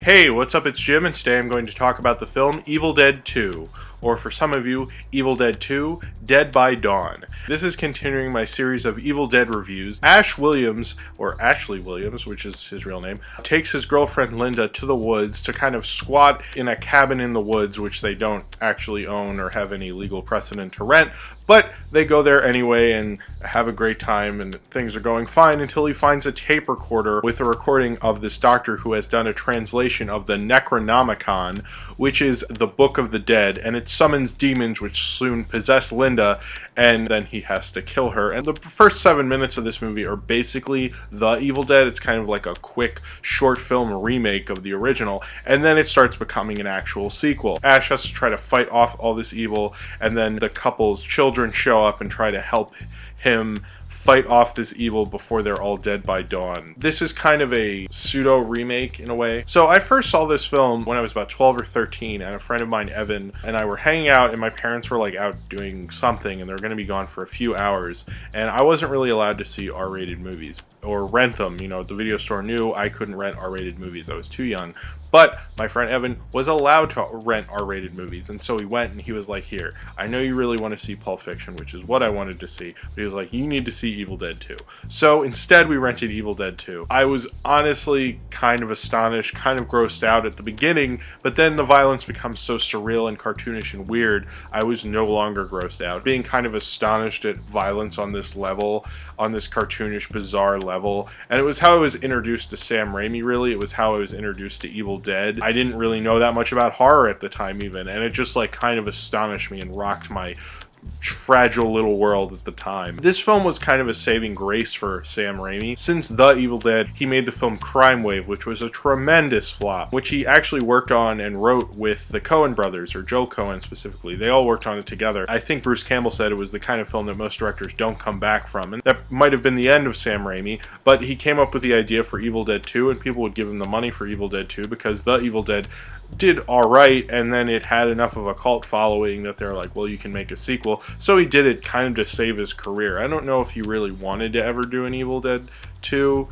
Hey, what's up? It's Jim, and today I'm going to talk about the film Evil Dead 2, or for some of you, Evil Dead 2, Dead by Dawn. This is continuing my series of Evil Dead reviews. Ash Williams, or Ashley Williams, which is his real name, takes his girlfriend Linda to the woods to kind of squat in a cabin in the woods, which they don't actually own or have any legal precedent to rent, but they go there anyway and have a great time, and things are going fine until he finds a tape recorder with a recording of this doctor who has done a translation of the Necronomicon, which is the Book of the Dead, and it summons demons which soon possess Linda, and then he has to kill her. And the first 7 minutes of this movie are basically The Evil Dead. It's kind of like a quick short film remake of the original, and then it starts becoming an actual sequel. Ash has to try to fight off all this evil, and then the couple's children show up and try to help him fight off this evil before they're all dead by dawn. This is kind of a pseudo remake in a way. So I first saw this film when I was about 12 or 13, and a friend of mine, Evan, and I were hanging out, and my parents were like out doing something, and they were going to be gone for a few hours, and I wasn't really allowed to see R-rated movies or rent them. You know, the video store knew I couldn't rent R-rated movies. I was too young. But my friend Evan was allowed to rent R-rated movies, and so he went and he was like, here, I know you really want to see Pulp Fiction, which is what I wanted to see, but he was like, you need to see Evil Dead 2. So instead we rented Evil Dead 2. I was honestly kind of astonished, kind of grossed out at the beginning, but then the violence becomes so surreal and cartoonish and weird, I was no longer grossed out. Being kind of astonished at violence on this level, on this cartoonish, bizarre level, and it was how I was introduced to Sam Raimi, really. It was how I was introduced to Evil Dead. I didn't really know that much about horror at the time even, and it just like kind of astonished me and rocked my fragile little world at the time. This film was kind of a saving grace for Sam Raimi. Since The Evil Dead, he made the film Crime Wave, which was a tremendous flop, which he actually worked on and wrote with the Coen brothers, or Joe Coen specifically. They all worked on it together. I think Bruce Campbell said it was the kind of film that most directors don't come back from, and that might have been the end of Sam Raimi, but he came up with the idea for Evil Dead 2, and people would give him the money for Evil Dead 2 because The Evil Dead did alright, and then it had enough of a cult following that they're like, well, you can make a sequel. So he did it kind of to save his career. I don't know if he really wanted to ever do an Evil Dead 2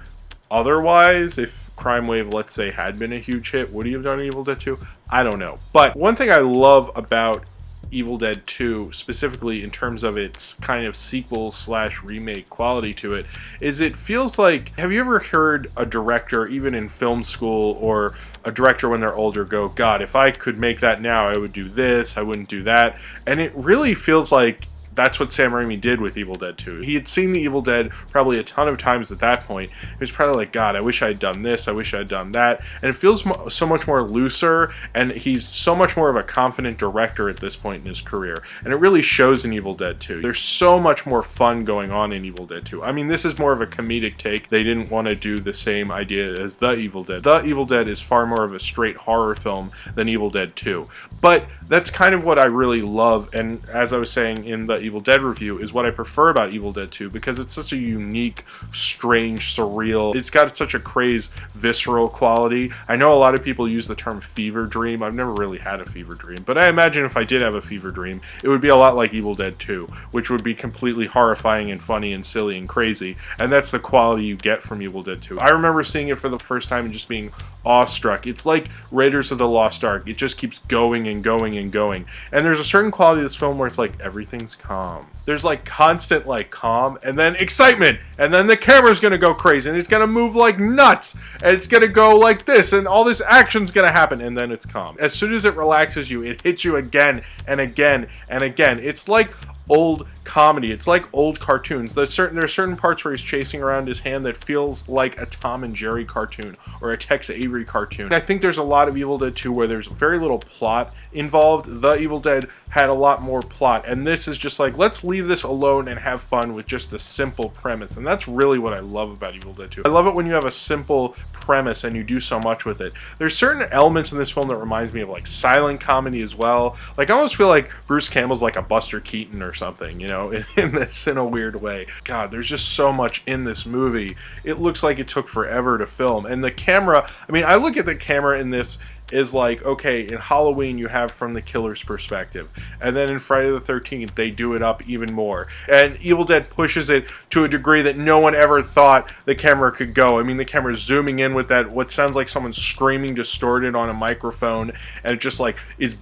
otherwise. If Crime Wave, let's say, had been a huge hit, would he have done an Evil Dead 2? I don't know. But one thing I love about Evil Dead 2, specifically in terms of its kind of sequel slash remake quality to it, is it feels like, have you ever heard a director, even in film school, or a director when they're older, go, God, if I could make that now, I would do this, I wouldn't do that. And it really feels like that's what Sam Raimi did with Evil Dead 2. He had seen the Evil Dead probably a ton of times at that point. He was probably like, God, I wish I had done this, I wish I had done that. And it feels so much more looser, and he's so much more of a confident director at this point in his career. And it really shows in Evil Dead 2. There's so much more fun going on in Evil Dead 2. I mean, this is more of a comedic take. They didn't want to do the same idea as The Evil Dead. The Evil Dead is far more of a straight horror film than Evil Dead 2. But that's kind of what I really love, and as I was saying in the Evil Dead review, is what I prefer about Evil Dead 2, because it's such a unique, strange, surreal, it's got such a crazed, visceral quality. I know a lot of people use the term fever dream. I've never really had a fever dream, but I imagine if I did have a fever dream, it would be a lot like Evil Dead 2, which would be completely horrifying and funny and silly and crazy, and that's the quality you get from Evil Dead 2. I remember seeing it for the first time and just being awestruck. It's like Raiders of the Lost Ark. It just keeps going and going and going. And there's a certain quality of this film where it's like everything's calm. There's like constant like calm, and then excitement, and then the camera's gonna go crazy, and it's gonna move like nuts, and it's gonna go like this, and all this action's gonna happen, and then it's calm. As soon as it relaxes you, it hits you again and again and again. It's like old comedy. It's like old cartoons. There's certain parts where he's chasing around his hand that feels like a Tom and Jerry cartoon or a Tex Avery cartoon. I think there's a lot of Evil Dead 2 where there's very little plot involved. The Evil Dead had a lot more plot, and this is just like, let's leave this alone and have fun with just the simple premise. And that's really what I love about Evil Dead 2. I love it when you have a simple premise and you do so much with it. There's certain elements in this film that reminds me of like silent comedy as well. Like I almost feel like Bruce Campbell's like a Buster Keaton or something, you know, in a weird way. God, there's just so much in this movie. It looks like it took forever to film. And the camera, I mean, I look at the camera in this is like, okay, in Halloween you have from the killer's perspective, and then in Friday the 13th they do it up even more, and Evil Dead pushes it to a degree that no one ever thought the camera could go. I mean, the camera's zooming in with that, what sounds like someone screaming distorted on a microphone, and it just like is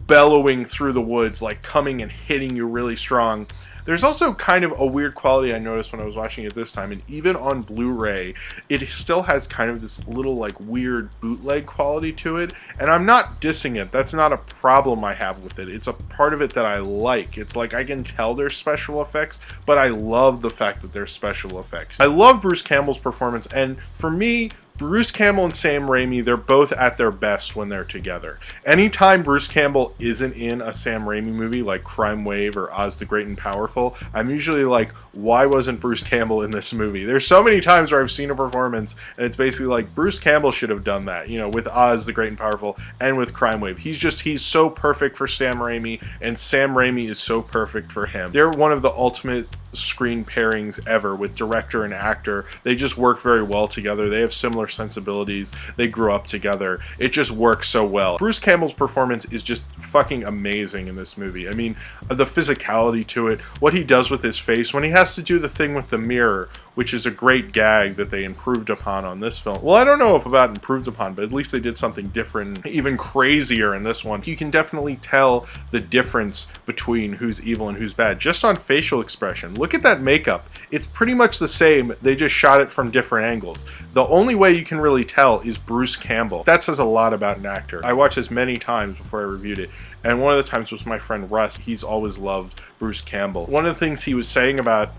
bellowing through the woods, like coming and hitting you really strong. There's also kind of a weird quality I noticed when I was watching it this time, and even on Blu-ray, it still has kind of this little like weird bootleg quality to it, and I'm not dissing it. That's not a problem I have with it. It's a part of it that I like. It's like I can tell there's special effects, but I love the fact that there's special effects. I love Bruce Campbell's performance, and for me, Bruce Campbell and Sam Raimi, they're both at their best when they're together. Anytime Bruce Campbell isn't in a Sam Raimi movie like Crime Wave or Oz the Great and Powerful, I'm usually like, why wasn't Bruce Campbell in this movie? There's so many times where I've seen a performance and it's basically like, Bruce Campbell should have done that, you know, with Oz the Great and Powerful and with Crime Wave. He's so perfect for Sam Raimi, and Sam Raimi is so perfect for him. They're one of the ultimate screen pairings ever with director and actor. They just work very well together. They have similar sensibilities. They grew up together. It just works so well. Bruce Campbell's performance is just fucking amazing in this movie. I mean, the physicality to it, what he does with his face when he has to do the thing with the mirror, which is a great gag that they improved upon on this film. Well, I don't know if about improved upon, but at least they did something different, even crazier in this one. You can definitely tell the difference between who's evil and who's bad just on facial expression. Look at that makeup. It's pretty much the same. They just shot it from different angles. The only way you can really tell is Bruce Campbell. That says a lot about an actor. I watched this many times before I reviewed it, and one of the times was my friend Russ. He's always loved Bruce Campbell. One of the things he was saying about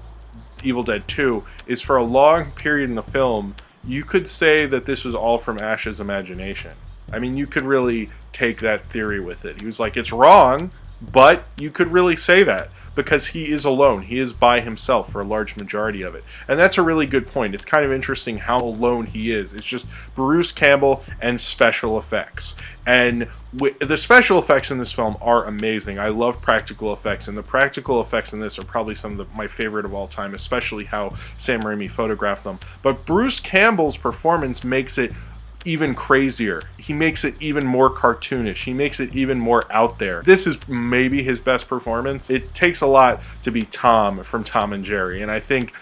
Evil Dead 2 is for a long period in the film, you could say that this was all from Ash's imagination. I mean, you could really take that theory with it. He was like, it's wrong, but you could really say that because he is alone. He is by himself for a large majority of it. And that's a really good point. It's kind of interesting how alone he is. It's just Bruce Campbell and special effects. And the special effects in this film are amazing. I love practical effects, and the practical effects in this are probably some of my favorite of all time, especially how Sam Raimi photographed them. But Bruce Campbell's performance makes it even crazier. He makes it even more cartoonish. He makes it even more out there. This is maybe his best performance. It takes a lot to be Tom from Tom and Jerry, and I think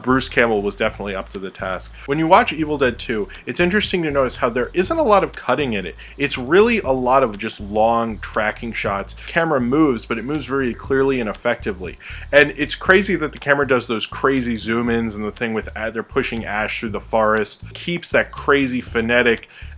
Bruce Campbell was definitely up to the task. When you watch Evil Dead 2, it's interesting to notice how there isn't a lot of cutting in it. It's really a lot of just long tracking shots. Camera moves, but it moves very clearly and effectively. And it's crazy that the camera does those crazy zoom-ins, and the thing with they're pushing Ash through the forest keeps that crazy phonetic,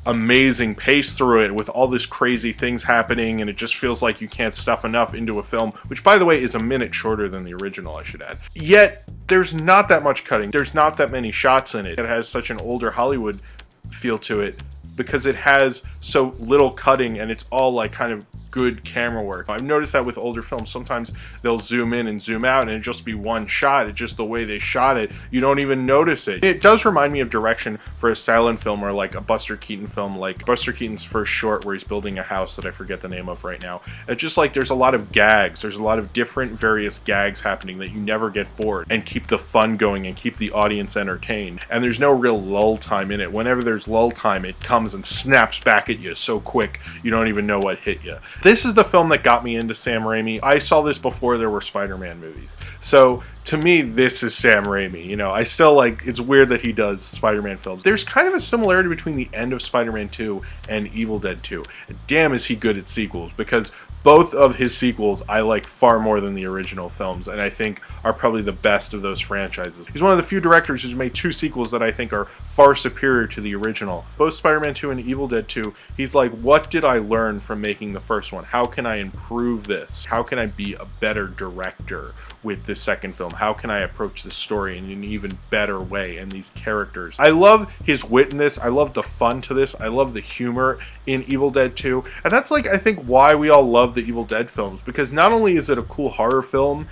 amazing pace through it with all this crazy things happening, and it just feels like you can't stuff enough into a film, which by the way is a minute shorter than the original, I should add. Yet there's not that much cutting. There's not that many shots in it. It has such an older Hollywood feel to it because it has so little cutting, and it's all like kind of good camera work. I've noticed that with older films, sometimes they'll zoom in and zoom out and it'll just be one shot. It's just the way they shot it. You don't even notice it. It does remind me of direction for a silent film or like a Buster Keaton film, like Buster Keaton's first short where he's building a house that I forget the name of right now. It's just like there's a lot of gags. There's a lot of different various gags happening that you never get bored and keep the fun going and keep the audience entertained. And there's no real lull time in it. Whenever there's lull time, it comes and snaps back at you so quick you don't even know what hit you. This is the film that got me into Sam Raimi. I saw this before there were Spider-Man movies. So to me, this is Sam Raimi. You know, I still like, it's weird that he does Spider-Man films. There's kind of a similarity between the end of Spider-Man 2 and Evil Dead 2. And damn is he good at sequels, because both of his sequels I like far more than the original films, and I think are probably the best of those franchises. He's one of the few directors who's made two sequels that I think are far superior to the original. Both Spider-Man 2 and Evil Dead 2, he's like, what did I learn from making the first one? How can I improve this? How can I be a better director with this second film? How can I approach this story in an even better way and these characters? I love his wit in this. I love the fun to this. I love the humor in Evil Dead 2. And that's like, I think, why we all love the Evil Dead films, because not only is it a cool horror film,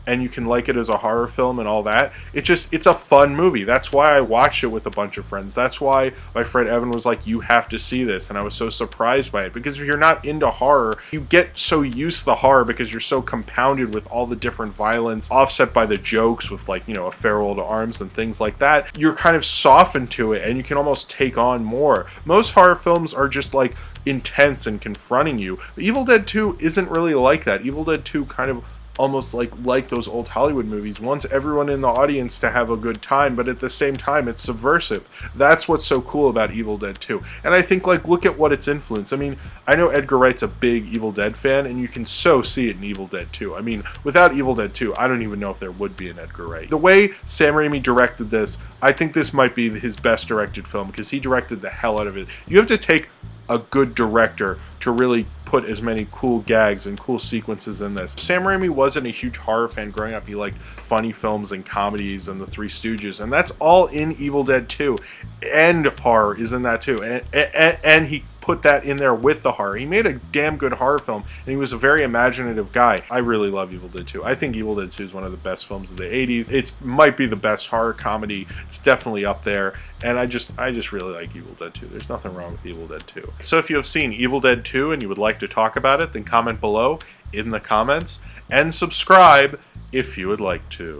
and you can like it as a horror film and all that. It's a fun movie. That's why I watched it with a bunch of friends. That's why my friend Evan was like, you have to see this, and I was so surprised by it, because if you're not into horror, you get so used to the horror because you're so compounded with all the different violence offset by the jokes with, like, you know, a feral to arms and things like that. You're kind of softened to it and you can almost take on more. Most horror films are just like intense and confronting you. But Evil Dead 2 isn't really like that. Evil Dead 2 kind of almost like those old Hollywood movies, wants everyone in the audience to have a good time, but at the same time it's subversive. That's what's so cool about Evil Dead 2. And I think, like, look at what it's influenced. I mean, I know Edgar Wright's a big Evil Dead fan, and you can so see it in Evil Dead 2. I mean, without Evil Dead 2, I don't even know if there would be an Edgar Wright. The way Sam Raimi directed this, I think this might be his best directed film, because he directed the hell out of it. You have to take a good director to really put as many cool gags and cool sequences in this. Sam Raimi wasn't a huge horror fan growing up. He liked funny films and comedies and the Three Stooges, and that's all in Evil Dead 2. And horror is in that too. And he put that in there with the horror. He made a damn good horror film, and he was a very imaginative guy. I really love Evil Dead 2. I think Evil Dead 2 is one of the best films of the 80s. It might be the best horror comedy. It's definitely up there, and I just really like Evil Dead 2. There's nothing wrong with Evil Dead 2. So if you have seen Evil Dead 2 and you would like to talk about it, then comment below in the comments, and subscribe if you would like to.